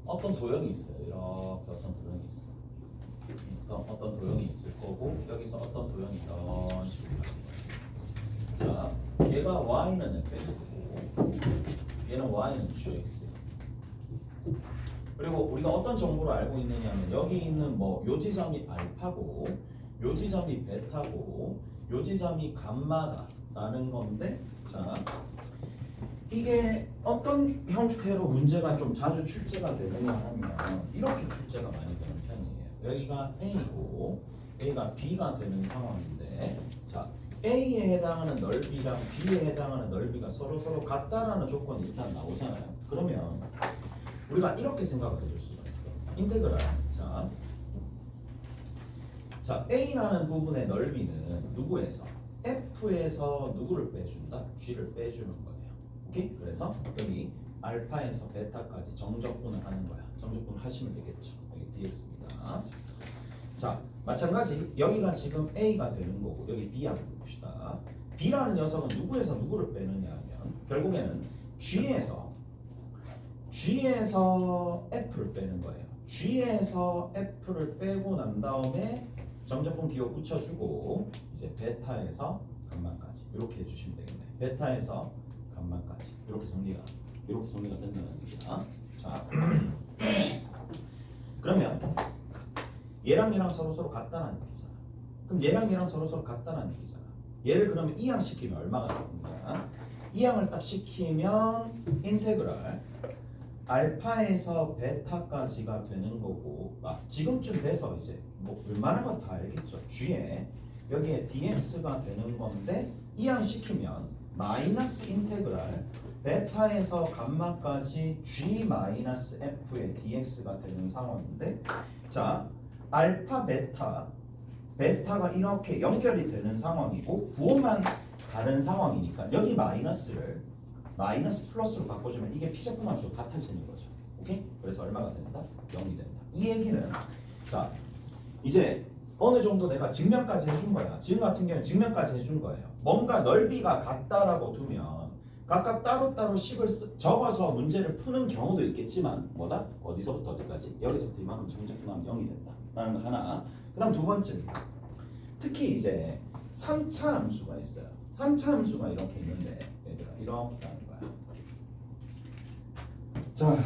어떤 도형이 있어요. 이렇게 어떤 도형이 있어. 어떤 도형이 있을 거고 여기서 어떤 도형이 이런 식으로 가는 거예요. 자, 얘가 y는 fx고 얘는 y는 gx예요. 그리고 우리가 어떤 정보를 알고 있느냐면 여기 있는 뭐 요 지점이 알파고 요 지점이 베타고 요 지점이 감마다라는 건데 자 이게 어떤 형태로 문제가 좀 자주 출제가 되느냐 하면 이렇게 출제가 많이 되는 편이에요. 여기가 A고 A가 B가 되는 상황인데 자 A에 해당하는 넓이랑 B에 해당하는 넓이가 서로 같다라는 조건이 일단 나오잖아요. 그러면 우리가 이렇게 생각을 해줄 수가 있어. 인테그랄 자 A라는 부분의 넓이는 누구에서? F에서 누구를 빼준다? G를 빼주는 거예요. 오케이? 그래서 여기 알파에서 베타까지 정적분을 하는 거야. 정적분을 하시면 되겠죠. 여기 dx입니다. 자 마찬가지 여기가 지금 A가 되는 거고 여기 B 한번 봅시다. B라는 녀석은 누구에서 누구를 빼느냐 하면 결국에는 G에서 F를 빼는 거예요. G에서 F를 빼고 난 다음에 정적분 기호 붙여주고 이제 베타에서 감마까지 이렇게 해주시면 되겠네. 베타에서 감마까지 이렇게 정리가 된다는 얘기야. 자 그러면 얘랑 서로 같다는 얘기잖아. 그럼 얘랑 서로 같다는 얘기잖아. 얘를 그러면 이항시키면 얼마가 되는 거야? 이항을 딱 시키면 인테그랄 알파에서 베타까지가 되는 거고 지금쯤 돼서 이제 뭐 웬만한 건 다 알겠죠. G에 여기에 dx가 되는 건데 이항시키면 마이너스 인테그랄 베타에서 감마까지 g 마이너스 f의 dx가 되는 상황인데 자 알파 베타가 이렇게 연결이 되는 상황이고 부호만 다른 상황이니까 여기 마이너스를 마이너스 플러스로 바꿔주면 이게 피제품 함수 같아지는 거죠. 오케이? 그래서 얼마가 된다? 0이 된다. 이 얘기는 자 이제 어느 정도 내가 증명까지 해준 거야. 지금 같은 경우는 증명까지 해준 거예요. 뭔가 넓이가 같다라고 두면 각각 따로따로 식을 적어서 문제를 푸는 경우도 있겠지만 뭐다? 어디서부터 어디까지? 여기서부터 이만큼 정적분하면 0이 된다. 라는 거 하나. 그 다음 두 번째입니다. 특히 이제 3차 함수가 있어요. 3차 함수가 이렇게 있는데 얘들아 이렇게 가는 거야. 자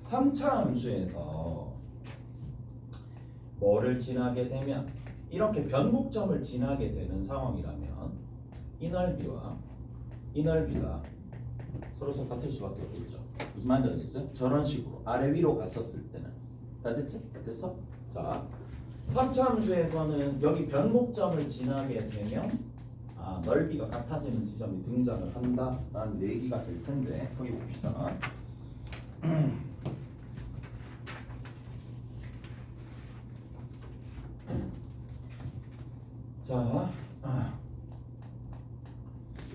3차 함수에서 뭐를 지나게 되면 이렇게 변곡점을 지나게 되는 상황이라면 이 넓이와 이 넓이가 서로 같을 수밖에 없겠죠. 무슨 말인지 알겠어요? 저런 식으로 아래 위로 갔었을 때는 다 됐지? 됐어? 자 3차 함수에서는 여기 변곡점을 지나게 되면 넓이가 같아지는 지점이 등장을 한다라는 얘기가 될 텐데 거기 봅시다. 자,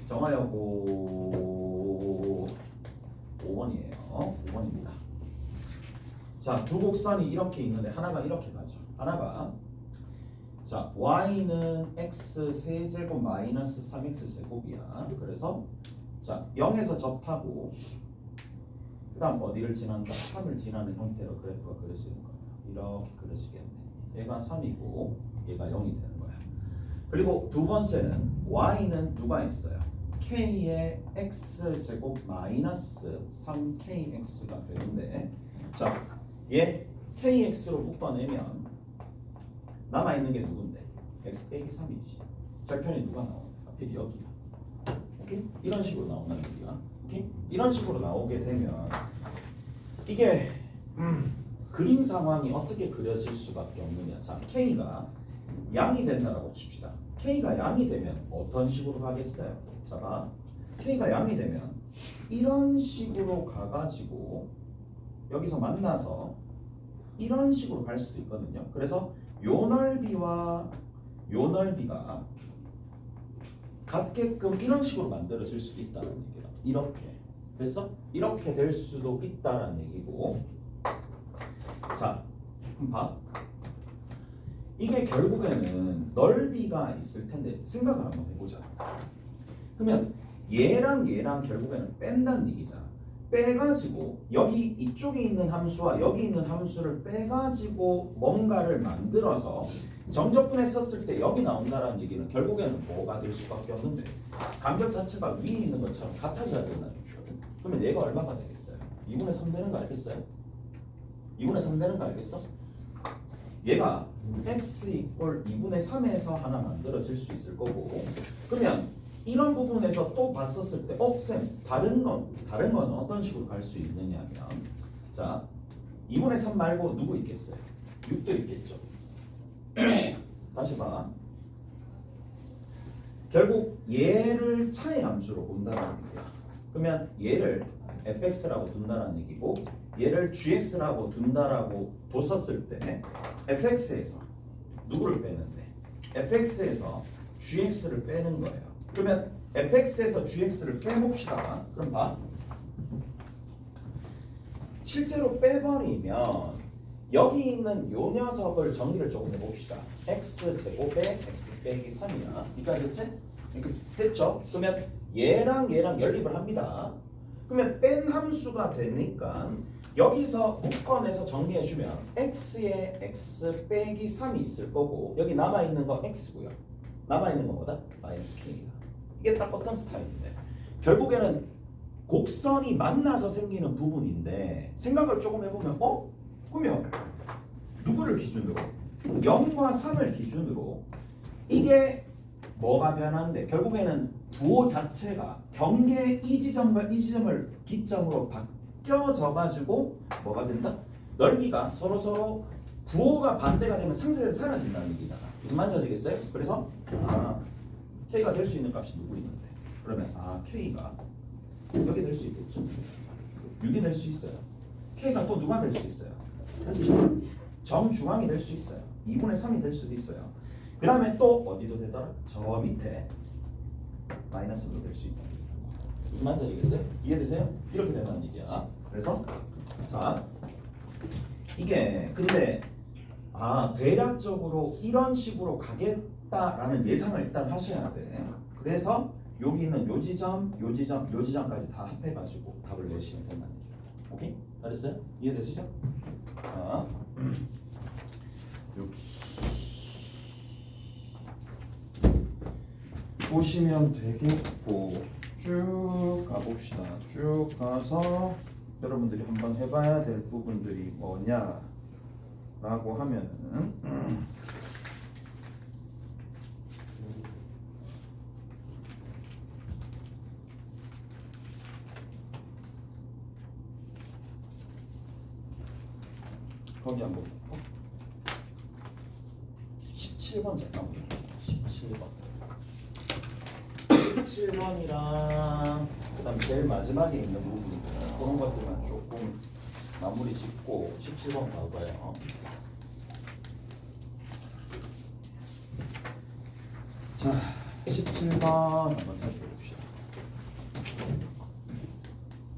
정하여고 5번이에요. 5번입니다. 자, 두 곡선이 이렇게 있는데 하나가 이렇게 가죠. 하나가 자, y는 x 세제곱 마이너스 3x 제곱이야. 그래서 자, 0에서 접하고 그 다음 어디를 지난다? 3을 지나는 형태로 그래프가 그려지는 거예요. 이렇게 그려지겠네. 얘가 3이고 얘가 0이 되는 거야. 그리고 두 번째는 y는 누가 있어요? k의 x 제곱 마이너스 3kx가 되는데 자, 얘 kx로 묶어내면 남아있는 게 누군데? x 빼기 3이지. 절편이 누가 나오냐? 하필 여기야. 오케이? 이런 식으로 나온다는 얘기야. 오케이? 이런 식으로 나오게 되면 이게 그림 상황이 어떻게 그려질 수밖에 없느냐. 자, k가 양이 된다라고 칩시다. k가 양이 되면 어떤 식으로 가겠어요? 자, 봐. k가 양이 되면 이런 식으로 가가지고 여기서 만나서 이런 식으로 갈 수도 있거든요. 그래서 요 넓이와 요 넓이가 같게끔 이런 식으로 만들어질 수도 있다는 얘기다. 이렇게 됐어? 이렇게 될 수도 있다는 얘기고 자, 그럼 봐. 이게 결국에는 넓이가 있을 텐데 생각을 한번 해보자. 그러면 얘랑 결국에는 뺀다는 얘기잖아. 빼가지고 여기 이쪽에 있는 함수와 여기 있는 함수를 빼가지고 뭔가를 만들어서 정적분했었을 때 여기 나온다라는 얘기는 결국에는 뭐가 될 수밖에 없는데 간격 자체가 위에 있는 것처럼 같아져야 된다는 얘기거든. 그러면 얘가 얼마가 되겠어요? 2분의 3 되는 거 알겠어요? 2분의 3 되는 거 알겠어? 얘가 x 이꼴 2분의 3에서 하나 만들어질 수 있을 거고 그러면 이런 부분에서 또 봤었을 때 쌤 다른 건 어떤 식으로 갈 수 있느냐면 자 2분의 3 말고 누구 있겠어요? 6도 있겠죠. 다시 봐. 결국 얘를 차의 함수로 본다는 얘기야. 그러면 얘를 fx라고 둔다는 얘기고 얘를 gx라고 둔다라고 뒀었을 때 fx에서 누구를 빼는데 fx에서 gx를 빼는 거예요. 그러면 fx에서 gx를 빼봅시다. 그럼 봐. 실제로 빼버리면 여기 있는 요 녀석을 정리를 조금 해봅시다. x제곱에 x 빼기 3이야. 이거 알겠지? 이렇게 됐죠? 그러면 얘랑 연립을 합니다. 그러면 뺀 함수가 되니까 여기서 묶어내서 정리해주면 x에 x 빼기 3이 있을 거고 여기 남아있는 거 x고요. 남아있는 거 뭐다? 마이너스 k입니다. 이게 딱 어떤 스타일인데 결국에는 곡선이 만나서 생기는 부분인데 생각을 조금 해보면 그러면 누구를 기준으로? 0과 3을 기준으로 이게 뭐가 변하는데 결국에는 부호 자체가 경계 이 지점과 이 지점을 기점으로 바뀌어져 가지고 뭐가 된다? 넓이가 서로 부호가 반대가 되면 상세에서 사라진다는 얘기잖아. 무슨 말인지 아시겠어요? 그래서 K가 될 수 있는 값이 누구 있는데 그러면 K가 여기 될 수 있겠죠. 6이 될 수 있어요. K가 또 누가 될 수 있어요? 그렇죠. 정중앙이 될 수 있어요. 2분의 3이 될 수도 있어요. 그 다음에 또 어디도 되더라? 저 밑에 마이너스로 될 수 있다. 무슨 말인지 알겠어요? 이해되세요? 이렇게 된다는 얘기야. 그래서 자 이게 근데 대략적으로 이런 식으로 가겠다라는 예상을 일단 하셔야 돼. 그래서 여기 있는 요 지점, 요 지점, 요 지점까지 다 합해가지고 답을 내시면 된다는 얘기야. 오케이? 잘했어요? 이해되시죠? 여기 보시면 되겠고 쭉 가봅시다. 쭉 가서 여러분들이 한번 해봐야 될 부분들이 뭐냐라고 하면은 거기 한번 17번 잠깐 볼게요. 17번이랑 그다음 제일 마지막에 있는 부분 그런 것들만 조금 마무리 짓고 17번 가봐요. 자, 17번 한번 살펴봅시다.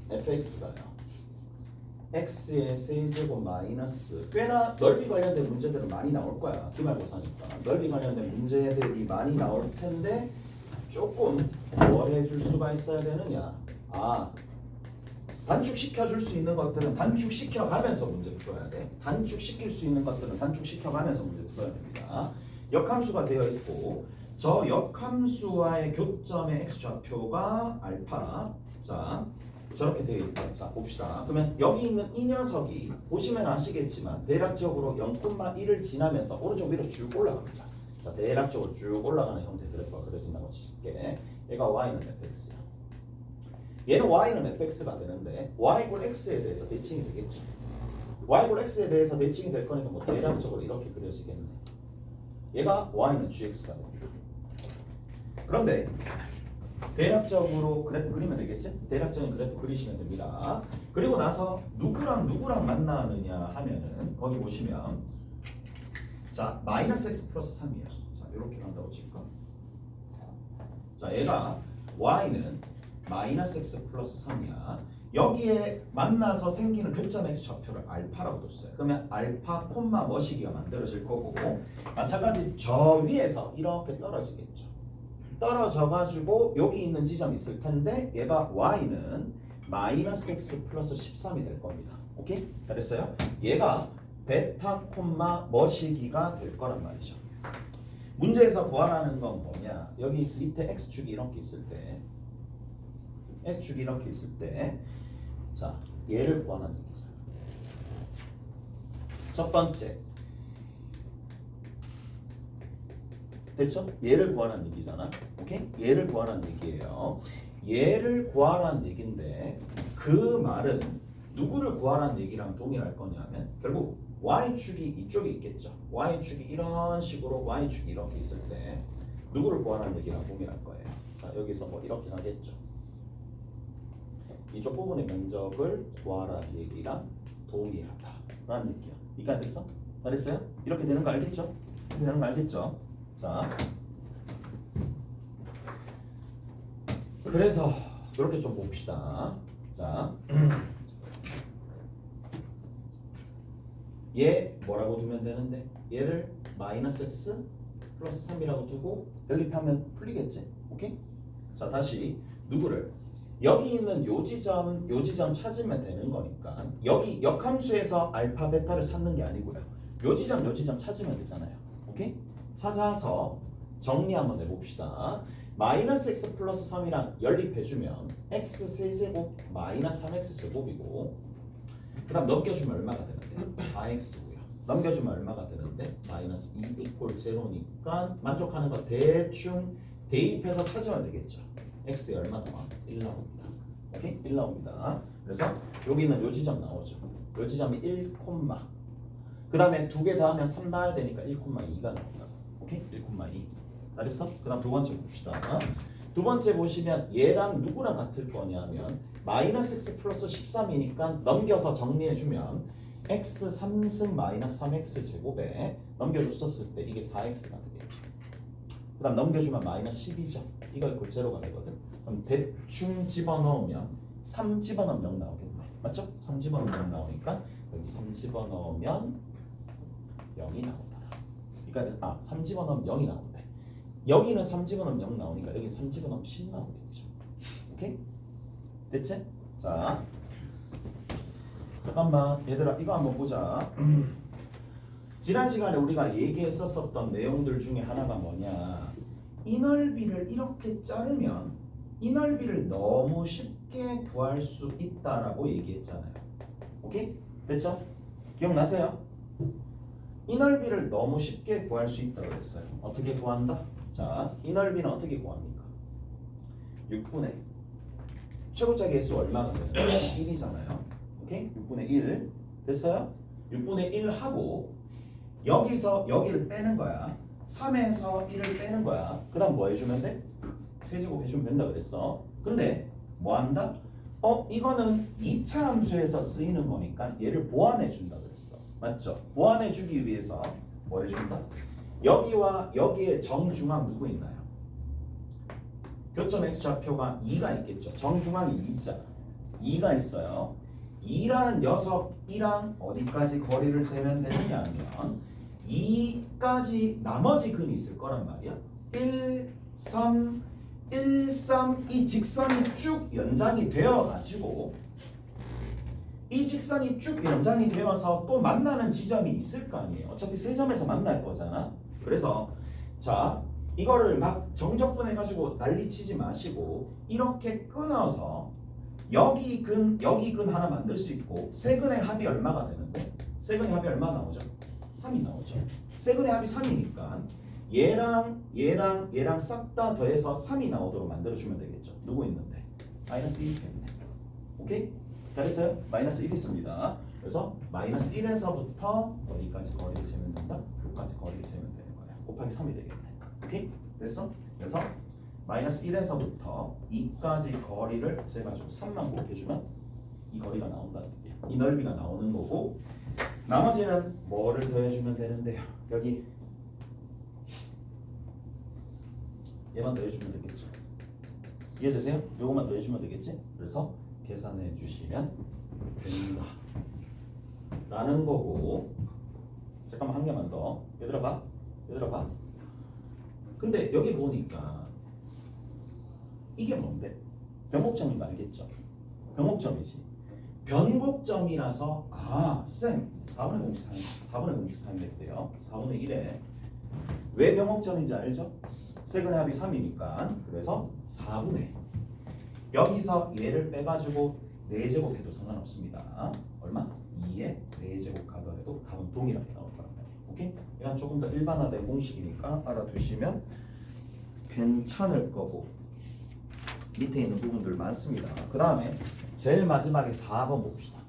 fx가요. x의 세제곱 마이너스 꽤나 넓이 관련된 문제들은 많이 나올 거야. 기말고사니까 넓이 관련된 문제들이 많이 나올 텐데 조금 뭘 해줄 수가 있어야 되느냐? 단축시켜 줄 수 있는 것들은 단축시켜 가면서 문제 풀어야 돼. 단축시킬 수 있는 것들은 단축시켜 가면서 문제 풀어야 됩니다. 역함수가 되어 있고 저 역함수와의 교점의 x좌표가 알파. 자, 저렇게 되어 있다. 자, 봅시다. 그러면 여기 있는 이 녀석이 보시면 아시겠지만 대략적으로 0,1을 지나면서 오른쪽 위로 쭉 올라갑니다. 자, 대략적으로 쭉 올라가는 형태 그래프가 그려진다고 칠게. 얘가 y는 fx야. 얘는 y는 fx가 되는데 y = x에 대해서 대칭이 되겠죠. y = x에 대해서 대칭이 될 거니까 뭐 대략적으로 이렇게 그려지겠네. 얘가 y는 gx가 됩니다. 그런데 대략적으로 그래프 그리면 되겠지? 대략적인 그래프 그리시면 됩니다. 그리고 나서 누구랑 만나느냐 하면은 거기 보시면 자 마이너스 x 플러스 3이에요. 자 이렇게 간다고 칠까? 자 얘가 y는 마이너스 x 플러스 3이야. 여기에 만나서 생기는 교점 x 좌표를 알파라고 뒀어요. 그러면 알파 콤마 머시기가 만들어질 거고 마찬가지 저 위에서 이렇게 떨어지겠죠. 떨어져 가지고 여기 있는 지점이 있을 텐데 얘가 y는 마이너스 x 플러스 13이 될 겁니다. 오케이? 잘했어요? 얘가 베타 콤마 머시기가 될 거란 말이죠. 문제에서 구하라는 건 뭐냐? 여기 밑에 x축이 이렇게 있을 때 x축이 이렇게 있을 때 자, 얘를 구하라는 얘기죠. 첫 번째 됐죠? 얘를 구하라는 얘기잖아. 오케이? 얘를 구하라는 얘기예요. 얘를 구하라는 얘기인데 그 말은 누구를 구하라는 얘기랑 동일할 거냐면 결국 y축이 이쪽에 있겠죠. y축이 이런 식으로 y축이 이렇게 있을 때 누구를 구하라는 얘기랑 동일할 거예요. 자, 여기서 뭐 이렇게 하겠죠. 이쪽 부분의 면적을 구하라는 얘기랑 동일하다라는 얘기야. 이해가 됐어? 잘했어요? 이렇게 되는 거 알겠죠? 이렇게 되는 거 알겠죠? 자, 그래서 이렇게 좀 봅시다. 자, 얘 뭐라고 두면 되는데 얘를 마이너스 x 플러스 3이라고 두고 연립하면 풀리겠지? 오케이? 자, 다시 누구를 여기 있는 요 지점 찾으면 되는 거니까 여기 역함수에서 알파 베타를 찾는 게 아니고요. 요 지점 찾으면 되잖아요. 오케이? 찾아서 정리 한번 해봅시다. 마이너스 x 플러스 3이랑 연립해주면 x 세제곱 마이너스 3x 제곱이고 그 다음 넘겨주면 얼마가 되는데 4x고요. 넘겨주면 얼마가 되는데 마이너스 2 이퀄 제로니까 만족하는 거 대충 대입해서 찾으면 되겠죠. x에 얼마 나와? 1 나옵니다. 오케이? 1 나옵니다. 그래서 여기는 요 지점 나오죠. 요 지점이 1, 그 다음에 두 개 더하면 3 나와야 되니까 1,2가 나온다. 오케이? 1,2. 잘했어? 그 다음 두 번째 봅시다. 두 번째 보시면 얘랑 누구랑 같을 거냐면 마이너스 x 플러스 13이니까 넘겨서 정리해주면 x 3승 마이너스 3x 제곱에 넘겨줬었을 때 이게 4x가 되겠죠. 그 다음 넘겨주면 마이너스 12죠. 이거 이퀄 제로가 되거든. 그럼 대충 집어넣으면 3 집어넣으면 0 나오겠네. 맞죠? 3 집어넣으면 0 나오니까 여기 3 집어넣으면 0이 나오더라. 그러니까 3 집어넣으면 0이 나온대. 여기는 3 집어넣으면 0 나오니까 여기는 3 집어넣으면 10 나오겠죠. 오케이? 됐지? 자, 잠깐만 얘들아 이거 한번 보자. 지난 시간에 우리가 얘기했었던 내용들 중에 하나가 뭐냐, 이 넓이를 이렇게 자르면 이 넓이를 너무 쉽게 구할 수 있다라고 얘기했잖아요. 오케이? 됐죠? 기억나세요? 이 넓이를 너무 쉽게 구할 수 있다고 그랬어요. 어떻게 구한다? 자, 이 넓이는 어떻게 구합니까? 6분의 최고짜 계수 얼마가 되는 1이잖아요. 오케이? 6분의 1 됐어요? 6분의 1 하고 여기서 여기를 빼는 거야. 3에서 1을 빼는 거야. 그 다음 뭐 해주면 돼? 세제곱 해주면 된다 그랬어. 근데 뭐 한다? 이거는 2차 함수에서 쓰이는 거니까 얘를 보완해 준다 그랬어. 맞죠? 보완해 주기 위해서 뭘 해준다? 여기와 여기에 정중앙 누구 있나요? 교점 x좌표가 2가 있겠죠. 정중앙이 2잖아. 2가 있어요. 2라는 녀석이랑 어디까지 거리를 재면 되느냐 하면 2까지 나머지 근이 있을 거란 말이야. 1, 3, 1, 3 이 직선이 쭉 연장이 되어가지고 이 직선이 쭉 연장이 되어서 또 만나는 지점이 있을 거 아니에요. 어차피 세 점에서 만날 거잖아. 그래서 자, 이거를 막 정적분해가지고 난리치지 마시고 이렇게 끊어서 여기 근 하나 만들 수 있고 세 근의 합이 얼마가 되는데? 세 근의 합이 얼마 나오죠? 3이 나오죠. 세 근의 합이 3이니까 얘랑 싹 다 더해서 3이 나오도록 만들어주면 되겠죠. 누구 있는데? 마이너스 1이 있겠네. 오케이? 잘했어요? 마이너스 1 있습니다. 그래서 마이너스 1에서부터 어디까지 거리를 재면 된다? 여기까지 거리를 재면 되는 거야. 곱하기 3이 되겠네. 오케이? 됐어? 그래서 마이너스 1에서부터 2까지 거리를 재가지고 3만 곱해주면 이 거리가 나온다는 얘기야. 이 넓이가 나오는 거고 나머지는 뭐를 더해주면 되는데요. 여기 얘만 더해주면 되겠죠. 이해되세요? 요거만 더해주면 되겠지? 그래서 계산해 주시면 된다 라는 거고. 잠깐만 한 개만 더. 얘들아 봐. 근데 여기 보니까 이게 뭔데? 변곡점인 거 알겠죠? 병목점이지. 변곡점이라서 쌤 4분의 공식 사용 4분의 공식 사용해도 돼요. 4분의 1에 왜 병목점인지 알죠? 세근의 합이 3이니까 그래서 4분의 여기서 얘를 빼가지고 4제곱해도 상관없습니다. 얼마? 2에 4제곱 가더라도 답은 동일하게 나올 거란 말이에요. 오케이? 이건 조금 더 일반화된 공식이니까 알아두시면 괜찮을 거고 밑에 있는 부분들 많습니다. 그 다음에 제일 마지막에 4번 봅시다.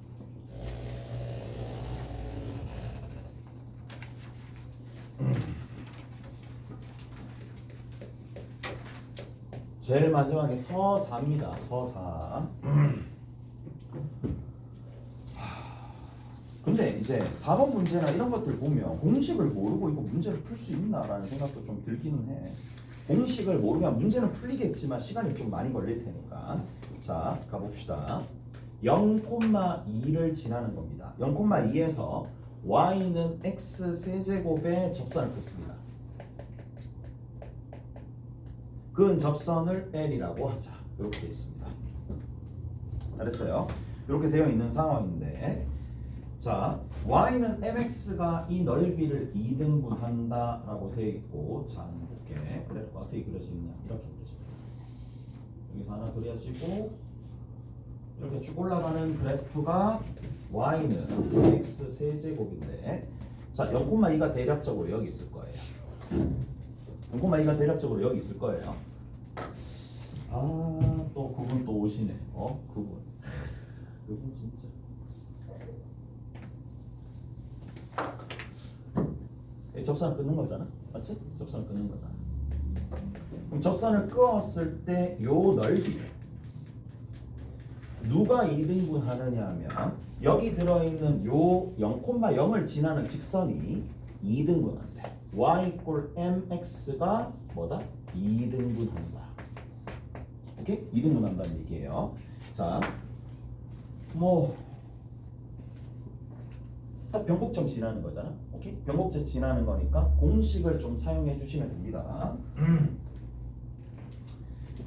제일 마지막에 서사입니다. 서사. 근데 이제 4번 문제나 이런 것들 보면 공식을 모르고 이거 문제를 풀 수 있나라는 생각도 좀 들기는 해. 공식을 모르면 문제는 풀리겠지만 시간이 좀 많이 걸릴 테니까. 자, 가봅시다. 0,2를 지나는 겁니다. 0,2에서 y는 x 세제곱의 접선을 긋습니다. 그 접선을 L이라고 하자. 이렇게 되어 있습니다. 잘했어요. 이렇게 되어 있는 상황인데, 자, y는 mx가 이 넓이를 2등분한다 라고 되어 있고, 자, 볼게. 그래프가 어떻게 그려지느냐. 이렇게 그려집니다. 여기서 하나 그려지고, 이렇게 쭉 올라가는 그래프가 y는 x 세제곱인데, 자, 0,2가 대략적으로 여기 있을 거예요. 0,2가 대략적으로 여기 있을 거예요. 또 그분 또 오시네. 그분 진짜. 접선을 끊는 거잖아, 맞지? 접선을 끊는 거잖아. 그럼 접선을 끄었을 때 요 넓이를 누가 2등분 하느냐 하면 여기 들어있는 요 0,0을 지나는 직선이 2등분 한대. y = mx가 뭐다? 2등분 한다. 오케이? 2등분 한다는 얘기예요. 자, 변곡점 지나는 거잖아. 오케이? 변곡점 지나는 거니까 공식을 좀 사용해 주시면 됩니다.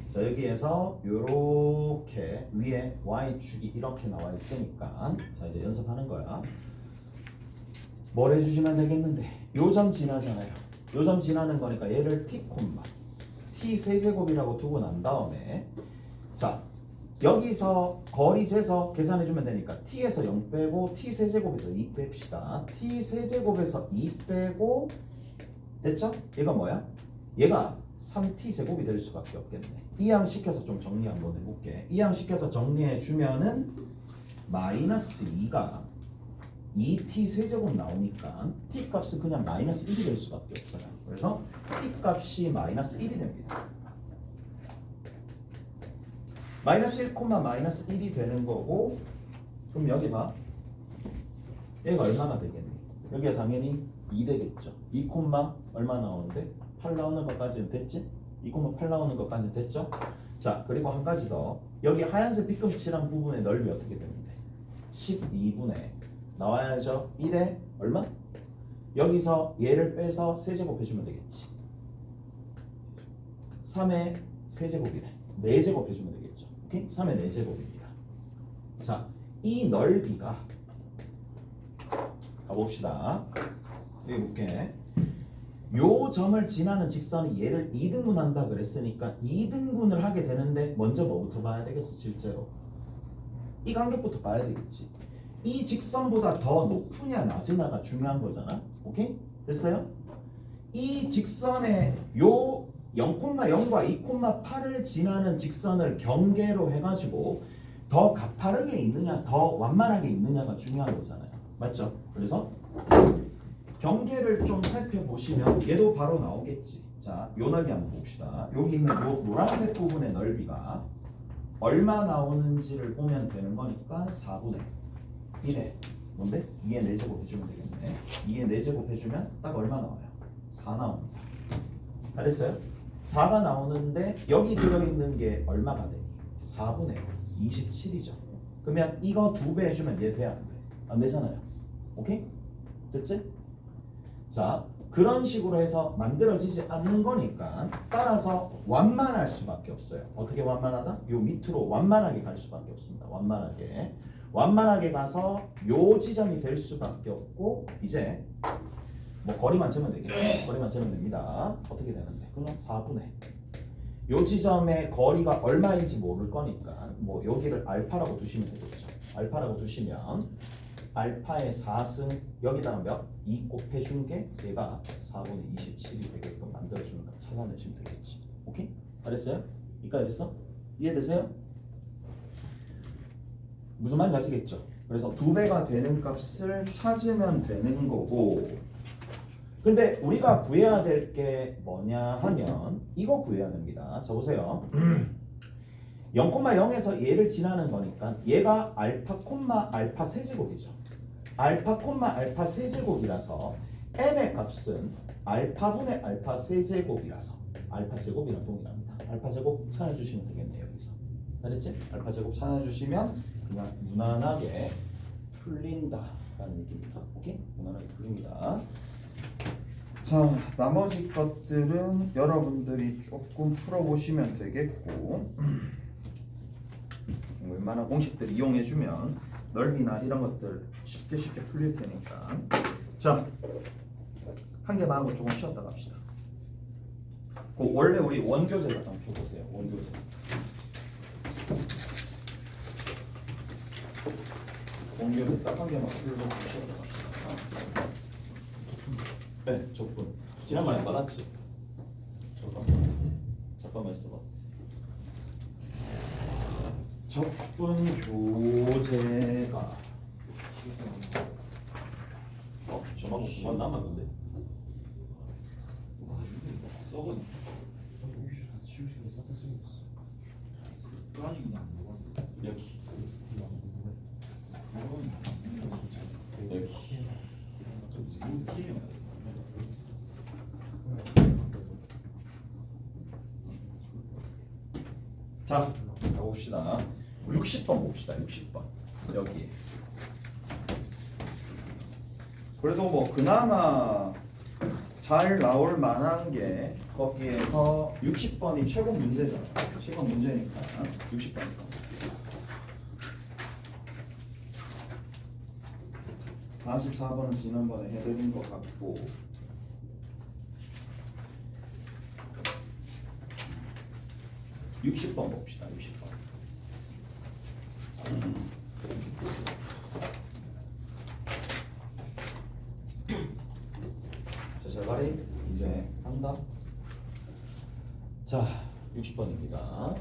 자, 여기에서 요렇게 위에 y축이 이렇게 나와 있으니까 자, 이제 연습하는 거야. 뭘 해주시면 되겠는데 요 점 지나잖아요. 요 점 지나는 거니까 얘를 t, t 세제곱이라고 두고 난 다음에 자, 여기서 거리 재서 계산해주면 되니까 t에서 0 빼고 t 세제곱에서 2 뺍시다. t 세제곱에서 2 빼고 됐죠? 얘가 뭐야? 얘가 3t 제곱이 될 수밖에 없겠네. 이항시켜서 좀 정리 한번 해볼게. 이항시켜서 정리해주면은 마이너스 2가 2t 세제곱 나오니까 t 값은 그냥 마이너스 1이 될 수밖에 없어요. 그래서 t 값이 마이너스 1이 됩니다. 마이너스 1, 마이너스 1이 되는 거고, 그럼 여기 봐. 얘가 얼마가 되겠니? 여기가 당연히 2 되겠죠. 2, 얼마 나오는데? 8 나오는 것까지는 됐지? 2,8 나오는 것까지는 됐죠? 자, 그리고 한 가지 더. 여기 하얀색 빗금칠한 부분의 넓이 어떻게 되는데? 12분의 나와야죠. 1에 얼마? 여기서 얘를 빼서 세제곱 해주면 되겠지. 3의 세제곱이래. 4제곱 해주면 되겠죠. 오케이? 3의 4제곱입니다. 자, 이 넓이가 가봅시다. 여기 볼게. 요 점을 지나는 직선이 얘를 2등분한다 그랬으니까 2등분을 하게 되는데 먼저 뭐부터 봐야 되겠어? 실제로 이 간격부터 봐야 되겠지. 이 직선보다 더 높으냐 낮으냐가 중요한 거잖아. 오케이? 됐어요? 이 직선의 요 0,0과 2,8을 지나는 직선을 경계로 해가지고 더 가파르게 있느냐 더 완만하게 있느냐가 중요한 거잖아요. 맞죠? 그래서 경계를 좀 살펴보시면 얘도 바로 나오겠지. 자, 요 넓이 한번 봅시다. 여기 있는 요 노란색 부분의 넓이가 얼마 나오는지를 보면 되는 거니까 4분의 1에 뭔데? 2의 4제곱 해주면 되겠네. 2의 4제곱 해주면 딱 얼마 나와요? 4 나옵니다. 잘했어요? 4가 나오는데 여기 들어있는 게 얼마가 돼? 4분의 27이죠. 그러면 이거 2배 해주면 얘 돼? 안 돼? 안 되잖아요. 오케이? 됐지? 자, 그런 식으로 해서 만들어지지 않는 거니까 따라서 완만할 수밖에 없어요. 어떻게 완만하다? 요 밑으로 완만하게 갈 수밖에 없습니다. 완만하게 가서 요 지점이 될 수밖에 없고 이제 뭐 거리만 재면 되겠죠. 거리만 재면 됩니다. 어떻게 되는데? 그럼 4분의 요 지점의 거리가 얼마인지 모를 거니까 뭐 여기를 알파라고 두시면 되겠죠. 알파라고 두시면 알파의 4승 여기다가 몇? 2 곱해준 게 얘가 4분의 27이 되게끔 만들어주는 거 찾아내시면 되겠지. 오케이? 알았어요? 이까지 됐어? 이해되세요? 무슨 말인지 아시겠죠? 그래서 2배가 되는 값을 찾으면 되는 거고 근데 우리가 구해야 될 게 뭐냐 하면 이거 구해야 됩니다. 자 보세요. 0,0에서 얘를 지나는 거니까 얘가 알파 콤마 알파 세제곱이죠. 알파 콤마 알파 세제곱이라서 n의 값은 알파분의 알파 세제곱이라서 알파 제곱이랑 동일합니다. 알파 제곱 찾아주시면 되겠네요. 여기서 알겠지? 알파 제곱 찾아주시면 그냥 무난하게 풀린다라는 얘기입니다. 오케이? 무난하게 풀립니다. 자, 나머지 것들은 여러분들이 조금 풀어보시면 되겠고 웬만한 공식들 이용해주면 넓이나 이런 것들 쉽게 풀릴 테니까 자, 한 개만 하고 조금 쉬었다 갑시다. 그 원래 우리 원교재 한번 펴보세요. 원교재 딱 한 개만 풀고 쉬었다 갑시다. 네, 적분. 지난번에 받았지? 잠깐만 있어봐. 적분 교재가 저만큼 9만 남았는데? 썩은 치우시고 싹다 쓰겠어. 아니구나. 여기 자, 가봅시다. 60번 봅시다. 60번 여기. 그래도 뭐 그나마 잘 나올 만한 게 거기에서 60번이 최고 문제잖아. 최고 문제니까 60번이니까. 44번은 지난번에 해드린 것 같고 자, 60번 봅시다. 60번. 자, 제발이 이제 한다. 자, 60번입니다.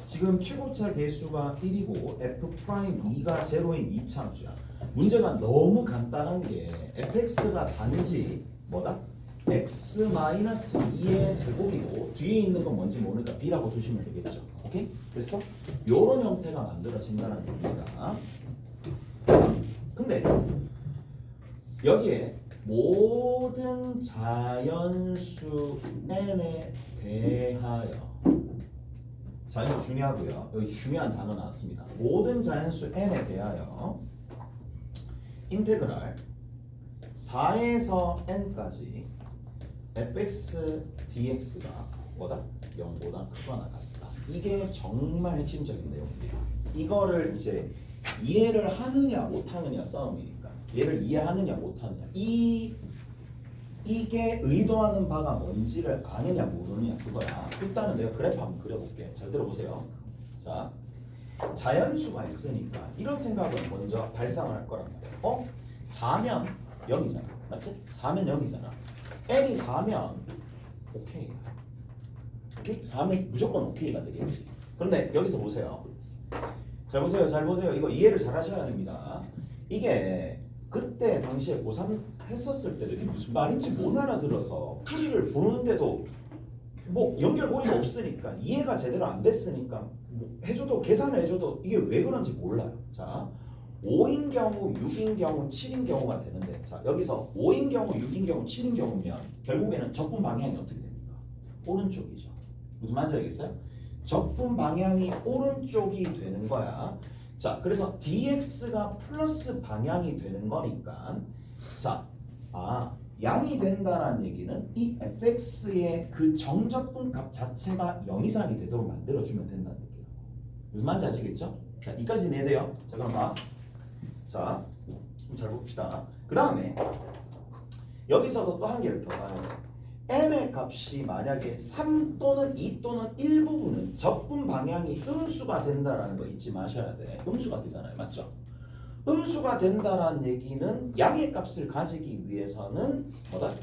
지금 최고차 개수가 1이고 f'2가 0인 이차함수야. 문제가 너무 간단한 게 fx가 단지 뭐다? x-2의 제곱이고 뒤에 있는 건 뭔지 모르니까 b라고 두시면 되겠죠. 오케이? 됐어? 요런 형태가 만들어진다는 겁니다. 근데 여기에 모든 자연수 n에 대하여 자연수 중요하고요. 여기 중요한 단어 나왔습니다. 모든 자연수 n에 대하여 인테그랄 4에서 n까지 fx dx가 뭐다? 0보다 크거나 같다. 이게 정말 핵심적인 내용입니다. 이거를 이제 이해를 하느냐 못하느냐 싸움이니까 얘를 이해하느냐 못하느냐 이게 의도하는 바가 뭔지를 아느냐 모르느냐 그거야. 일단은 내가 그래프 한번 그려볼게. 잘 들어보세요. 자, 자연수가 있으니까 이런 생각을 먼저 발상을 할 거란 말이야. 4면 0이잖아. 맞지? 4면 0이잖아. n이 4면 오케이. 오케이? 4면 무조건 오케이가 되겠지. 그런데 여기서 보세요. 잘 보세요. 잘 보세요. 이거 이해를 잘 하셔야 됩니다. 이게 그때 당시에 고3 했었을 때도 이게 무슨 말인지 못 알아들어서 풀이를 보는데도 뭐 연결고리가 없으니까 이해가 제대로 안 됐으니까 뭐 해줘도 계산을 해줘도 이게 왜 그런지 몰라요. 자, 5인 경우, 6인 경우, 7인 경우가 되는데 자 여기서 5인 경우, 6인 경우, 7인 경우면 결국에는 적분 방향이 어떻게 됩니까? 오른쪽이죠. 무슨 말인지 알겠어요? 적분 방향이 오른쪽이 되는 거야. 자, 그래서 dx가 플러스 방향이 되는 거니까 자, 양이 된다는 얘기는 이 fx의 그 정적분 값 자체가 0 이상이 되도록 만들어주면 된다는 얘기예요. 무슨 말인지 아시겠죠? 자, 이까지는 이해돼요? 자, 그럼 봐. 자, 좀 잘 봅시다. 그 다음에 여기서도 또 한 개를 더 봐요. n의 값이 만약에 3 또는 2 또는 1 부분은 적분 방향이 음수가 된다라는 거 잊지 마셔야 돼. 음수가 되잖아요. 맞죠? 음수가 된다라는 얘기는 양의 값을 가지기 위해서는 뭐다?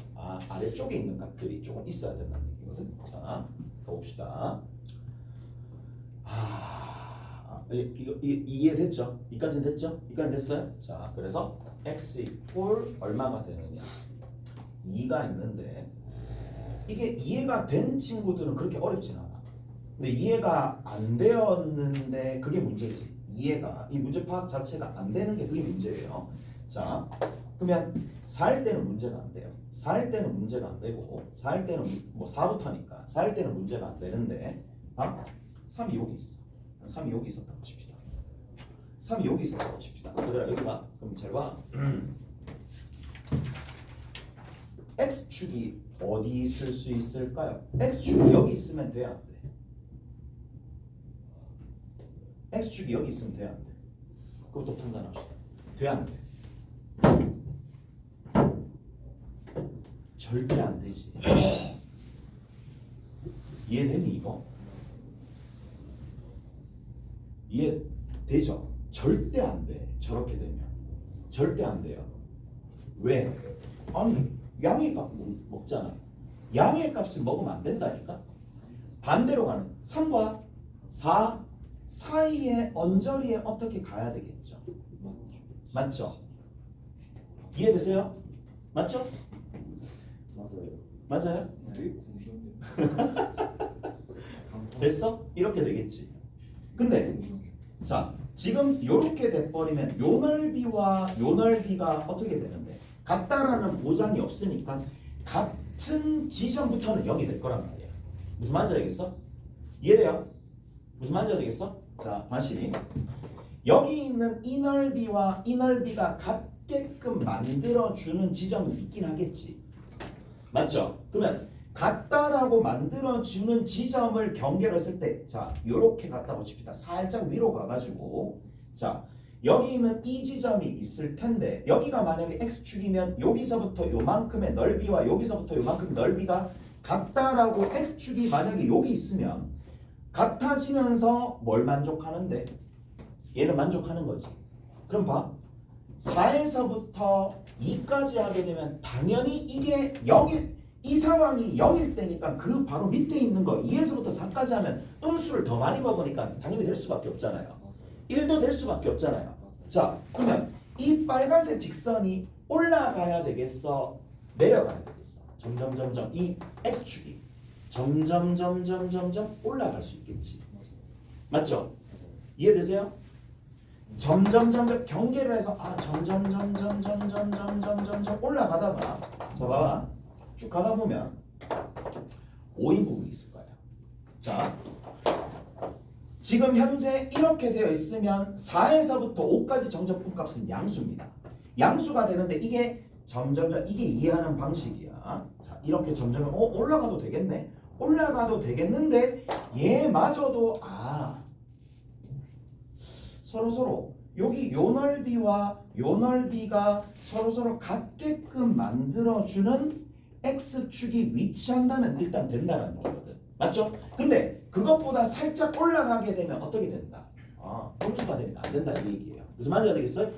아래쪽에 있는 값들이 조금 있어야 된다는 얘기거든. 자, 가봅시다. 이거 이해됐죠? 이까지는 됐죠? 이까지는 됐어요? 자, 그래서 x 이꼴 얼마가 되느냐? 2가 있는데 이게 이해가 된 친구들은 그렇게 어렵진 않아. 근데 이해가 안 되었는데 그게 문제지. 이 문제 파악 자체가 안 되는 게 그게 문제예요. 자, 그러면 4일 때는 문제가 안 돼요. 4일 때는 문제가 안 되고 4일 때는 뭐 4부터니까 4일 때는 문제가 안 되는데 3이 여기 있어. 3이 여기 있었다고 칩시다. 3이 여기 있었다고 칩시다. 얘들아 여기 봐. 그럼 잘 봐. x축이 어디 있을 수 있을까요? x축이 여기 있으면 돼, 안 돼? x축이 여기 있으면 돼, 안 돼? 그것도 판단합시다. 돼, 안 돼? 절대 안 되지. 이해되니 이거? 이해되죠? 절대 안 돼. 저렇게 되면 절대 안 돼요. 왜? 아니 양의 값 먹잖아. 양의 값을 먹으면 안 된다니까. 반대로 가는 3과 4 사이에 언저리에 어떻게 가야 되겠죠? 맞죠? 이해되세요? 맞죠? 맞아요. 맞아요? 되게 궁시렁대. 됐어? 이렇게 되겠지. 근데 자, 지금 이렇게 돼버리면 요 넓이와 요 넓이가 어떻게 되는데 같다라는 보장이 없으니까 같은 지점부터는 0이 될 거란 말이야. 무슨 말인지 알겠어? 이해돼요? 무슨 말인지 알겠어? 자, 다시 여기 있는 이 넓이와 이 넓이가 같게끔 만들어주는 지점은 있긴 하겠지. 맞죠? 그러면 같다라고 만들어주는 지점을 경계로 했을 때 자, 요렇게 갔다고 칩시다. 살짝 위로 가가지고 자, 여기 있는 이 지점이 있을 텐데 여기가 만약에 x축이면 여기서부터 요만큼의 넓이와 여기서부터 요만큼의 넓이가 같다라고 x축이 만약에 여기 있으면 같아지면서 뭘 만족하는데? 얘는 만족하는 거지. 그럼 봐. 4에서부터 2까지 하게 되면 당연히 이게 0일 이 상황이 0일 때니까 그 바로 밑에 있는 거 2에서부터 4까지 하면 음수를 더 많이 먹으니까 당연히 될 수밖에 없잖아요. 1도 될 수밖에 없잖아요. 자, 그러면 이 빨간색 직선이 올라가야 되겠어? 내려가야 되겠어? 점점 이 x축이 점점 올라갈 수 있겠지. 맞죠? 이해되세요? 점점 경계를 해서 점점 올라가다가 자 봐봐 쭉 가다 보면 5인 부분이 있을 거예요. 자, 지금 현재 이렇게 되어 있으면 4에서부터 5까지 정적분 값은 양수입니다. 양수가 되는데 이게 점점 이게 이해하는 방식이야. 자, 이렇게 점점 올라가도 되겠네. 올라가도 되겠는데 얘마저도 서로 여기 요 넓이와 요 넓이가 서로 같게끔 만들어주는 x축이 위치한다면 일단 된다는 얘기거든. 맞죠? 근데 그것보다 살짝 올라가게 되면 어떻게 된다? 음수가 되니까 안 된다 이 얘기예요. 무슨 말인지 알겠어요?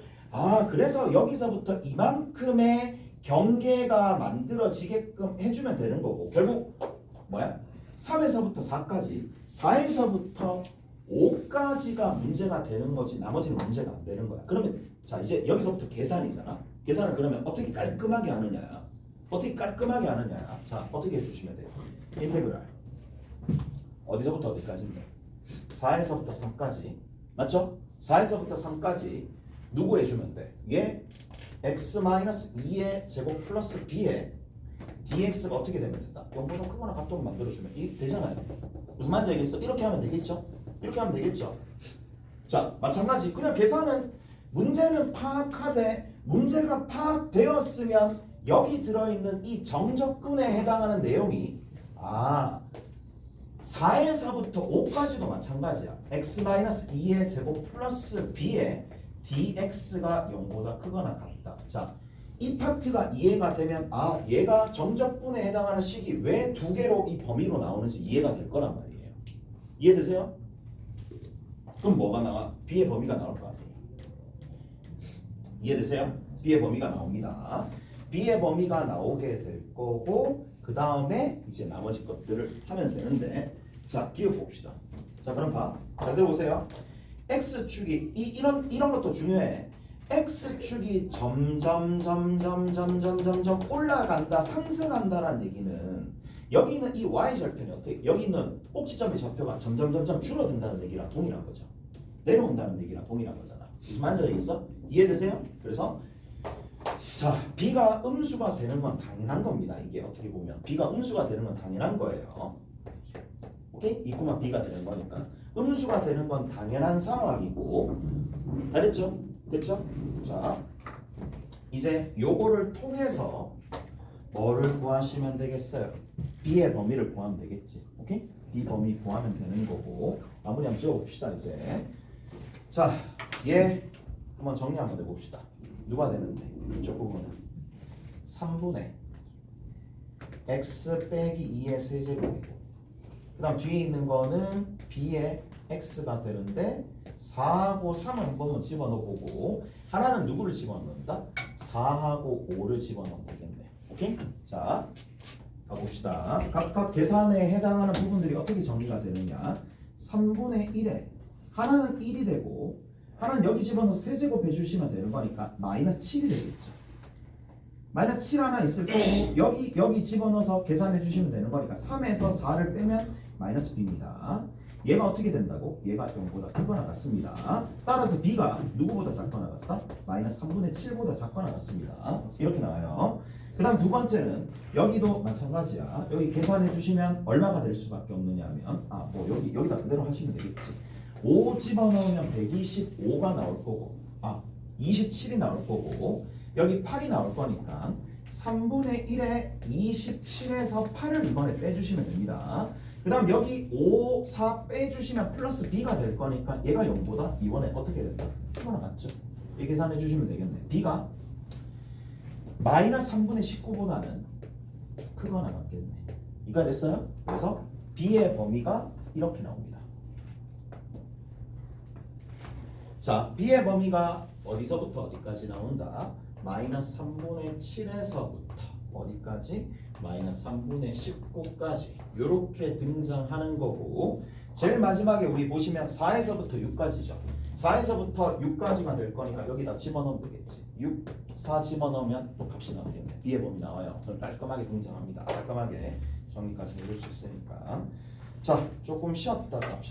그래서 여기서부터 이만큼의 경계가 만들어지게끔 해주면 되는 거고 결국 뭐야? 3에서부터 4까지 4에서부터 5까지가 문제가 되는 거지 나머지는 문제가 안 되는 거야. 그러면 자 이제 여기서부터 계산이잖아. 계산을 그러면 어떻게 깔끔하게 하느냐? 자 어떻게 해주시면 돼요? 인테그랄 어디서부터 어디까지인데? 4에서부터 3까지 맞죠? 4에서부터 3까지 누구 해주면 돼? 얘 x-2의 제곱 플러스 b의 dx가 어떻게 되면 된다? 0보다 크거나 같도록 만들어주면 이 되잖아요. 무슨 말인지 알겠어? 이렇게 하면 되겠죠? 자, 마찬가지. 그냥 계산은 문제는 파악하되 문제가 파악되었으면 여기 들어있는 이 정적근에 해당하는 내용이 4에서부터 5까지도 마찬가지야. x-2의 제곱 플러스 b의 dx가 0보다 크거나 같다. 자, 이 파트가 이해가 되면 얘가 정적분에 해당하는 식이 왜 두 개로 이 범위로 나오는지 이해가 될 거란 말이에요. 이해되세요? 그럼 뭐가 나와? b의 범위가 나올 거 아니에요. 이해되세요? b의 범위가 나옵니다. b의 범위가 나오게 될 거고 그 다음에 이제 나머지 것들을 하면 되는데 자, 기억 봅시다. 자, 그럼 봐. 잘 들어보세요. x축이 이런 것도 중요해. x축이 점점 올라간다, 상승한다라는 얘기는 여기는 이 y절편이 어떻게 여기는 꼭지점의 좌표가 점점 줄어든다는 얘기랑 동일한 거죠. 내려온다는 얘기랑 동일한 거잖아. 무슨 말인지 알겠어? 이해되세요? 그래서 자, b가 음수가 되는 건 당연한 겁니다. 이게 어떻게 보면 b가 음수가 되는 건 당연한 거예요. 오케이? 2, b가 되는 거니까 음수가 되는 건 당연한 상황이고 알겠죠? 됐죠? 자, 이제 요거를 통해서 뭐를 구하시면 되겠어요? b의 범위를 구하면 되겠지. 오케이? b 범위 구하면 되는 거고 마무리 한번 지어봅시다. 이제 자, 얘 한번 정리 한번 해봅시다. 누가 되는데? 이쪽 부분은 3분의 x 빼기 2의 세제곱이고 그 다음 뒤에 있는 거는 b의 x가 되는데 4하고 3을 한 번만 집어넣어보고 하나는 누구를 집어넣는다? 4하고 5를 집어넣으면 되겠네. 오케이? 자, 가봅시다. 각각 계산에 해당하는 부분들이 어떻게 정리가 되느냐. 3분의 1에 하나는 1이 되고 하나는 여기 집어넣어서 세제곱 해주시면 되는 거니까 마이너스 7이 되겠죠. 마이너스 7 하나 있을 거고 여기 집어넣어서 계산해 주시면 되는 거니까 3에서 4를 빼면 마이너스 b입니다. 얘가 어떻게 된다고? 얘가 0보다 크거나 같습니다. 따라서 b가 누구보다 작거나 같다? 마이너스 3분의 7보다 작거나 같습니다. 이렇게 나와요. 그 다음 두 번째는 여기도 마찬가지야. 여기 계산해 주시면 얼마가 될 수밖에 없느냐 하면 뭐 여기다 그대로 하시면 되겠지. 5 집어넣으면 125가 나올 거고 27이 나올 거고 여기 8이 나올 거니까 3분의 1에 27에서 8을 이번에 빼주시면 됩니다. 그 다음 여기 5, 4 빼주시면 플러스 b가 될 거니까 얘가 0보다 이번에 어떻게 된다? 크거나 같죠? 이 계산해 주시면 되겠네. b가 마이너스 3분의 19보다는 크거나 같겠네. 이가 됐어요? 그래서 b의 범위가 이렇게 나옵니다. 자, b의 범위가 어디서부터 어디까지 나온다? 마이너스 3분의 7에서부터 어디까지? 마이너스 3분의 19까지 이렇게 등장하는 거고 제일 마지막에 우리 보시면 4에서부터 6까지죠. 4에서부터 6까지가 될 거니까 여기다 집어넣으면 되겠지. 6, 4 집어넣으면 값이 나오겠네. b의 범위 나와요. 그럼 깔끔하게 등장합니다. 깔끔하게 정리까지 해줄 수 있으니까. 자, 조금 쉬었다가